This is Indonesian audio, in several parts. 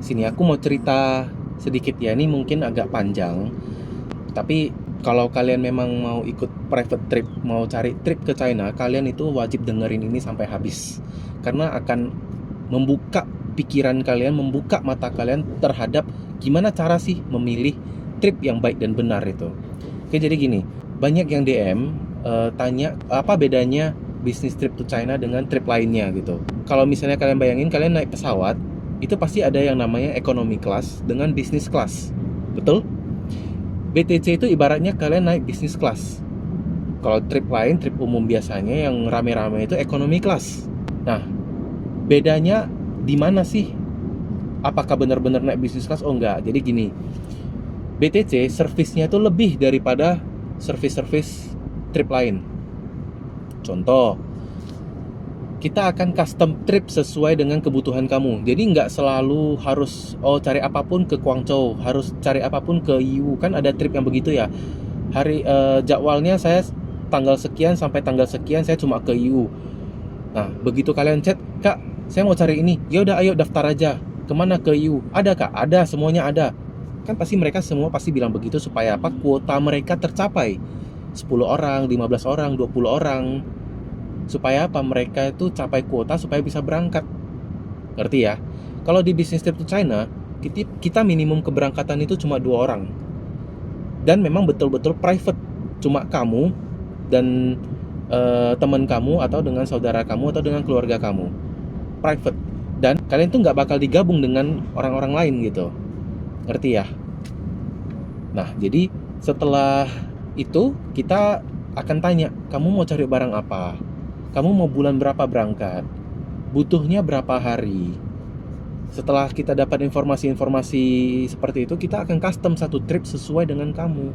Sini aku mau cerita sedikit ya, ini mungkin agak panjang. Tapi kalau kalian memang mau ikut private trip, mau cari trip ke China, kalian itu wajib dengerin ini sampai habis. Karena akan membuka pikiran kalian, membuka mata kalian terhadap gimana cara sih memilih trip yang baik dan benar itu. Oke, jadi gini, banyak yang DM tanya apa bedanya bisnis trip to China dengan trip lainnya gitu. Kalau misalnya kalian bayangin kalian naik pesawat, itu pasti ada yang namanya economy class dengan business class. Betul? BTC itu ibaratnya kalian naik business class. Kalau trip lain, trip umum biasanya yang rame-rame itu economy class. Nah, bedanya di mana sih? Apakah benar-benar naik business class? Oh enggak. Jadi gini, BTC servisnya itu lebih daripada service-service trip lain. Contoh, kita akan custom trip sesuai dengan kebutuhan kamu. Jadi nggak selalu harus cari apapun ke Guangzhou, harus cari apapun ke Yiwu. Kan ada trip yang begitu ya. Jadwalnya saya tanggal sekian sampai tanggal sekian saya cuma ke Yiwu. Nah, begitu kalian chat, "Kak, saya mau cari ini." Ya udah ayo daftar aja. Kemana ke Yiwu? Ada Kak? Ada, semuanya ada. Kan pasti mereka semua pasti bilang begitu supaya apa? Kuota mereka tercapai. 10 orang, 15 orang, 20 orang. Supaya apa? Mereka itu capai kuota supaya bisa berangkat. Ngerti ya? Kalau di business trip to China, kita minimum keberangkatan itu cuma 2 orang. Dan memang betul-betul private. Cuma kamu dan teman kamu atau dengan saudara kamu atau dengan keluarga kamu. Private. Dan kalian tuh nggak bakal digabung dengan orang-orang lain gitu. Ngerti ya? Nah, jadi setelah itu kita akan tanya, kamu mau cari barang apa? Kamu mau bulan berapa berangkat? Butuhnya berapa hari? Setelah kita dapat informasi-informasi seperti itu, kita akan custom satu trip sesuai dengan kamu.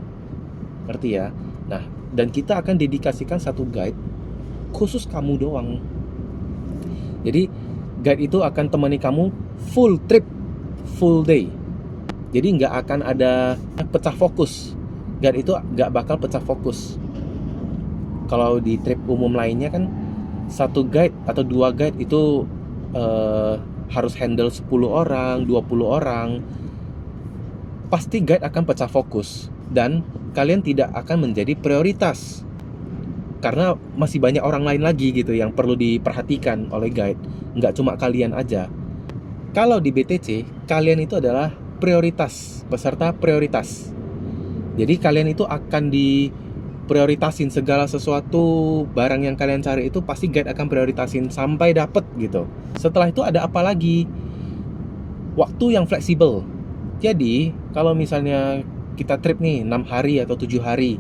Ngerti ya? Nah, dan kita akan dedikasikan satu guide khusus kamu doang. Jadi, guide itu akan temani kamu full trip, full day. Jadi nggak akan ada pecah fokus. Guide itu nggak bakal pecah fokus. Kalau di trip umum lainnya kan satu guide atau 2 guide itu harus handle 10 orang, 20 orang. Pasti guide akan pecah fokus dan kalian tidak akan menjadi prioritas. Karena masih banyak orang lain lagi gitu yang perlu diperhatikan oleh guide. Nggak cuma kalian aja. Kalau di BTC, kalian itu adalah prioritas, peserta prioritas. Jadi kalian itu akan diprioritasin segala sesuatu barang yang kalian cari itu pasti guide akan prioritasin sampai dapet gitu. Setelah itu ada apa lagi? Waktu yang fleksibel. Jadi kalau misalnya kita trip nih 6 hari atau 7 hari,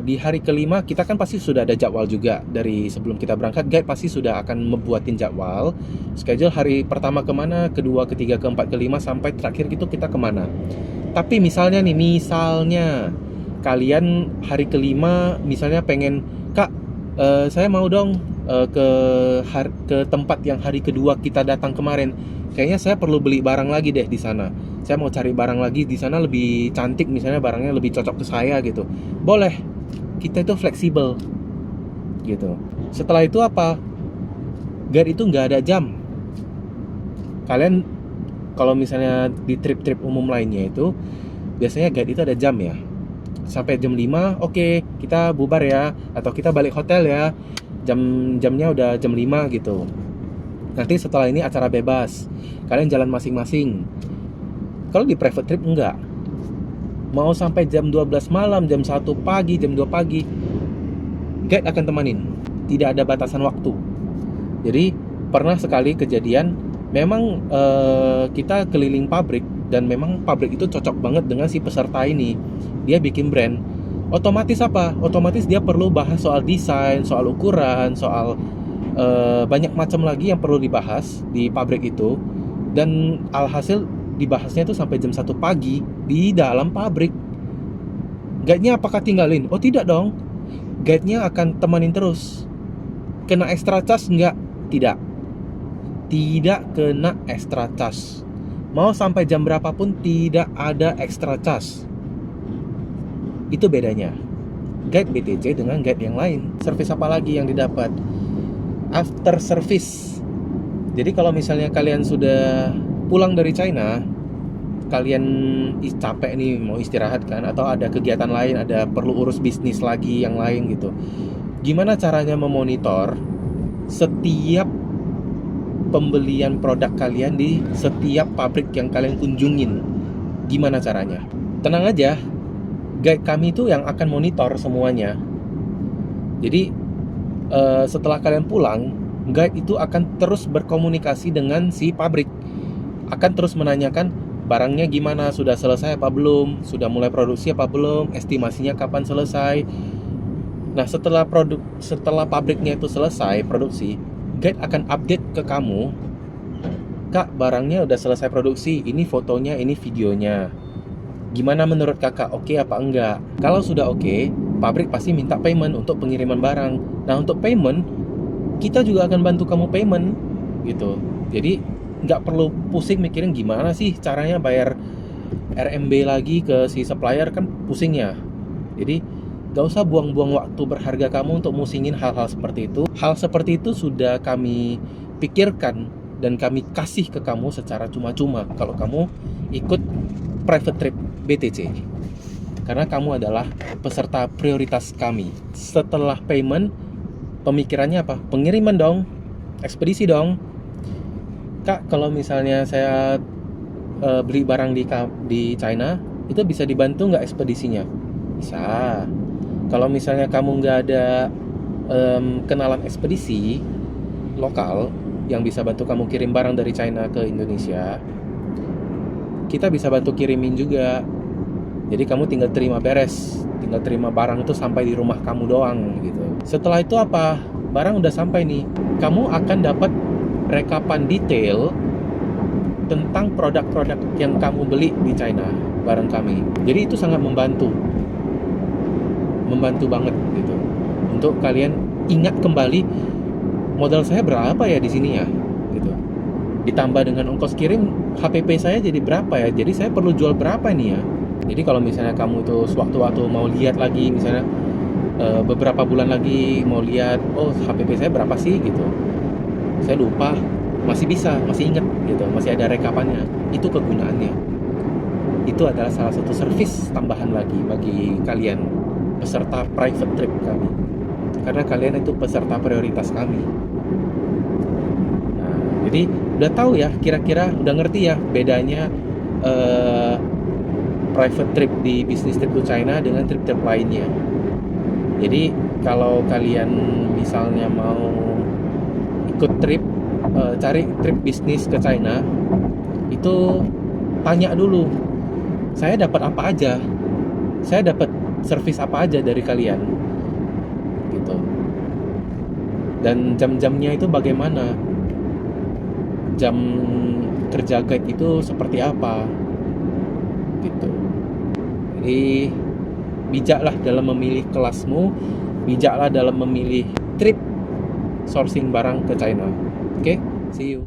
di hari kelima kita kan pasti sudah ada jadwal juga. Dari sebelum kita berangkat, guide pasti sudah akan membuatin jadwal schedule hari pertama kemana, kedua, ketiga, keempat, kelima, sampai terakhir gitu kita kemana. Tapi misalnya kalian hari kelima misalnya pengen, "Kak, saya mau dong ke tempat yang hari kedua kita datang kemarin. Kayaknya saya perlu beli barang lagi deh di sana. Saya mau cari barang lagi di sana lebih cantik, misalnya barangnya lebih cocok ke saya gitu." Boleh. Kita itu fleksibel gitu. Setelah itu apa? Guide itu nggak ada jam. Kalian kalau misalnya di trip-trip umum lainnya itu biasanya guide itu ada jam ya. Sampai jam 5, oke, kita bubar ya, atau kita balik hotel ya. Jamnya udah jam 5 gitu. Nanti setelah ini acara bebas. Kalian jalan masing-masing. Kalau di private trip enggak. Mau sampai jam 12 malam, jam 1 pagi, jam 2 pagi, guide akan temanin. Tidak ada batasan waktu. Jadi pernah sekali kejadian, memang kita keliling pabrik dan memang pabrik itu cocok banget dengan si peserta ini. Dia bikin brand. Otomatis apa? Otomatis dia perlu bahas soal desain, soal ukuran, soal banyak macam lagi yang perlu dibahas di pabrik itu. Dan alhasil dibahasnya itu sampai jam 1 pagi di dalam pabrik. Guide-nya apakah tinggalin? Oh tidak dong. Guide-nya akan temanin terus. Kena extra charge enggak? Tidak. Tidak kena extra charge. Mau sampai jam berapapun tidak ada extra charge. Itu bedanya guide BTC dengan guide yang lain. Service apa lagi yang didapat? After service. Jadi kalau misalnya kalian sudah pulang dari China, kalian capek nih mau istirahat kan, atau ada kegiatan lain, ada perlu urus bisnis lagi yang lain gitu. Gimana caranya memonitor setiap pembelian produk kalian di setiap pabrik yang kalian kunjungin? Gimana caranya? Tenang aja, guide kami itu yang akan monitor semuanya. Jadi setelah kalian pulang, guide itu akan terus berkomunikasi dengan si pabrik, akan terus menanyakan barangnya gimana, sudah selesai apa belum, sudah mulai produksi apa belum, estimasinya kapan selesai. Nah, setelah pabriknya itu selesai produksi, guide akan update ke kamu, Kak, barangnya udah selesai produksi, ini fotonya, ini videonya. Gimana menurut kakak, oke apa enggak? Kalau sudah oke, pabrik pasti minta payment untuk pengiriman barang. Nah, untuk payment, kita juga akan bantu kamu payment gitu. Jadi nggak perlu pusing mikirin gimana sih caranya bayar RMB lagi ke si supplier, kan pusing ya. Jadi nggak usah buang-buang waktu berharga kamu untuk musingin hal-hal seperti itu. Hal seperti itu sudah kami pikirkan dan kami kasih ke kamu secara cuma-cuma kalau kamu ikut private trip BTC, karena kamu adalah peserta prioritas kami. Setelah payment, pemikirannya apa? Pengiriman dong, ekspedisi dong. Kak, kalau misalnya saya beli barang di China, itu bisa dibantu nggak ekspedisinya? Bisa. Kalau misalnya kamu nggak ada kenalan ekspedisi lokal yang bisa bantu kamu kirim barang dari China ke Indonesia, kita bisa bantu kirimin juga. Jadi kamu tinggal terima beres, tinggal terima barang itu sampai di rumah kamu doang gitu. Setelah itu apa? Barang udah sampai nih, kamu akan dapat rekapan detail tentang produk-produk yang kamu beli di China bareng kami. Jadi itu sangat membantu banget gitu. Untuk kalian ingat kembali, modal saya berapa ya di sini ya, gitu. Ditambah dengan ongkos kirim, HPP saya jadi berapa ya? Jadi saya perlu jual berapa nih ya? Jadi kalau misalnya kamu itu sewaktu-waktu mau lihat lagi, misalnya beberapa bulan lagi mau lihat, oh HPP saya berapa sih gitu, saya lupa, masih bisa, masih ingat gitu, masih ada rekapannya. Itu kegunaannya. Itu adalah salah satu servis tambahan lagi bagi kalian peserta private trip kami, karena kalian itu peserta prioritas kami. Nah, jadi udah tahu ya, kira-kira udah ngerti ya bedanya private trip di business trip to China dengan trip-trip lainnya. Jadi kalau kalian misalnya mau ikut trip, cari trip bisnis ke China, itu tanya dulu, saya dapat apa aja, saya dapat servis apa aja dari kalian gitu, dan jam-jamnya itu bagaimana, jam kerja guide itu seperti apa gitu. Jadi bijaklah dalam memilih kelasmu, bijaklah dalam memilih trip sourcing barang ke China. Oke, see you.